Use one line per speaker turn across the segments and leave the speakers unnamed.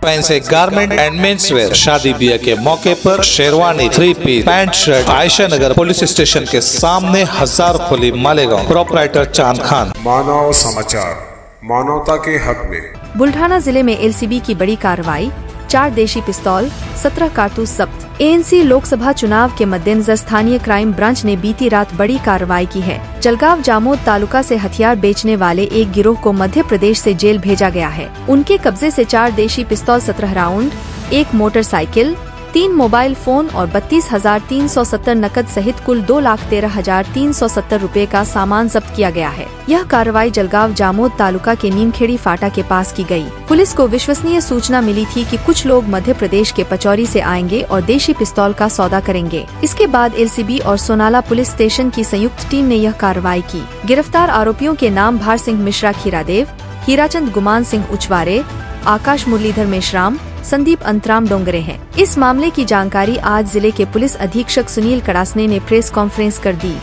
Fancy garment and men's wear, शादी ब्याह के मौके पर शेरवानी, 3 piece, pant shirt. Ayesha Nagar police station के सामने, 1000 खुली, मालेगांव। प्रोपराइटर चांद खान।
मानव समाचार, मानवता के हक में।
बुल्ढाना जिले में एलसीबी की बड़ी कार्रवाई, 4 देशी पिस्तौल, 17 कारतूस जब्त। एएनसी लोकसभा चुनाव के मद्देनजर स्थानीय क्राइम ब्रांच ने बीती रात बड़ी कार्रवाई की है। जलगांव जामोद तालुका से हथियार बेचने वाले एक गिरोह को मध्य प्रदेश से जेल भेजा गया है। उनके कब्जे से 4 देशी पिस्तौल, 17 राउंड, 1 मोटरसाइकिल, 3 मोबाइल फोन और 32,370 नकद सहित कुल 2,13,370 रुपए का सामान जब्त किया गया है। यह कार्रवाई जलगांव जामोद तालुका के नीमखेड़ी फाटा के पास की गई। पुलिस को विश्वसनीय सूचना मिली थी कि कुछ लोग मध्य प्रदेश के पचौरी से आएंगे और देशी पिस्तौल का सौदा करेंगे। इसके बाद एलसीबी और सोनाला पुलिस स्टेशन की संयुक्त टीम ने यह कार्रवाई की। गिरफ्तार आरोपियों के नाम भार सिंह मिश्रा खीरादेव, हीराचंद गुमान सिंह उचवारे, आकाश मुरलीधर मेश्राम, संदीप अंतराम डोंगरे हैं। इस मामले की जानकारी आज जिले के पुलिस अधीक्षक सुनील कडासने ने प्रेस कॉन्फ्रेन्स कर दी।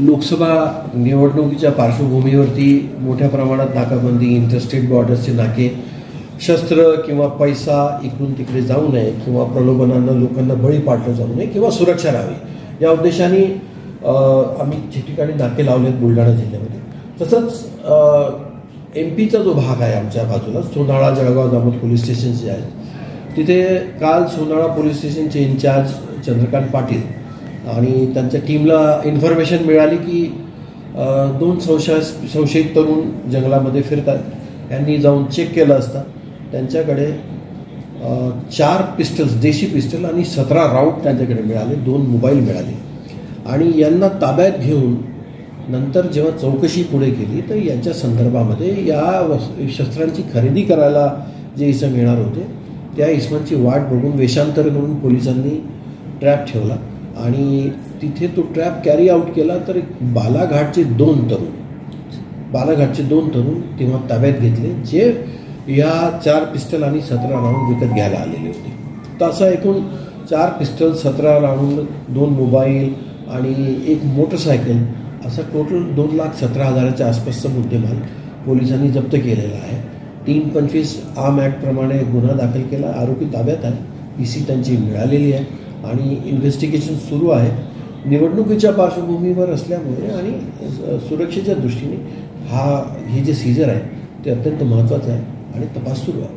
लोकसभा निवडणुकीच्या पार्श्वभूमीवरती मोठ्या प्रमाणात नाकाबंदी, इंटरस्टेट बॉर्डर्सचे नाके, शस्त्र किंवा पैसा इकडून तिकडे जाऊ नये किंवा प्रलोभनानं लोकांना बळी पाडलं जाऊ नये किंवा सुरक्षा राहावी या उद्देशाने आम्ही ठिकठिकाणी नाके लावलेत बुलढाणा जिल्ह्यामध्ये। तसंच एमपीचा जो भाग आहे आमच्या बाजूला, सोनाळा, जळगाव, जामोद पोलीस स्टेशन जे आहेत, तिथे काल सोनाळा पोलीस स्टेशनचे इन्चार्ज चंद्रकांत पाटील आणि त्यांच्या टीमला इन्फॉर्मेशन मिळाली की 2 संशयित तरुण जंगलामध्ये फिरतात। यांनी जाऊन चेक केलं असता त्यांच्याकडे 4 पिस्टल्स, देशी पिस्टल आणि 17 राऊंड त्यांच्याकडे मिळाले, 2 मोबाईल मिळाले आणि यांना ताब्यात घेऊन नंतर जेव्हा चौकशी पुढे केली तर यांच्या संदर्भामध्ये या शस्त्रांची खरेदी करायला जे इसम येणार होते त्या इसमांची वाट बघून वेषांतर करून पोलिसांनी ट्रॅप ठेवला आणि तिथे तो ट्रॅप कॅरी आउट केला। तर बालाघाटचे 2 तरुण तेव्हा ताब्यात घेतले, जे या 4 पिस्टल आणि 17 राऊंड विकत घ्यायला आलेले होते। तर असं एकूण 4 पिस्टल, 17 राऊंड, 2 मोबाईल आणि 1 मोटरसायकल, असा टोटल 2,17,000च्या आसपासचा मुद्देमाल पोलिसांनी जप्त केलेला आहे। 325 आर्म ॲक्ट प्रमाणे गुन्हा दाखल केला, आरोपी ताब्यात आहे, पीसी त्यांची मिळालेली आहे आणि इन्व्हेस्टिगेशन सुरू आहे। निवडणुकीच्या पार्श्वभूमीवर असल्यामुळे आणि सुरक्षेच्या दृष्टीने हे जे सीजर आहे ते अत्यंत महत्त्वाचं आहे आणि तपास सुरू आहे।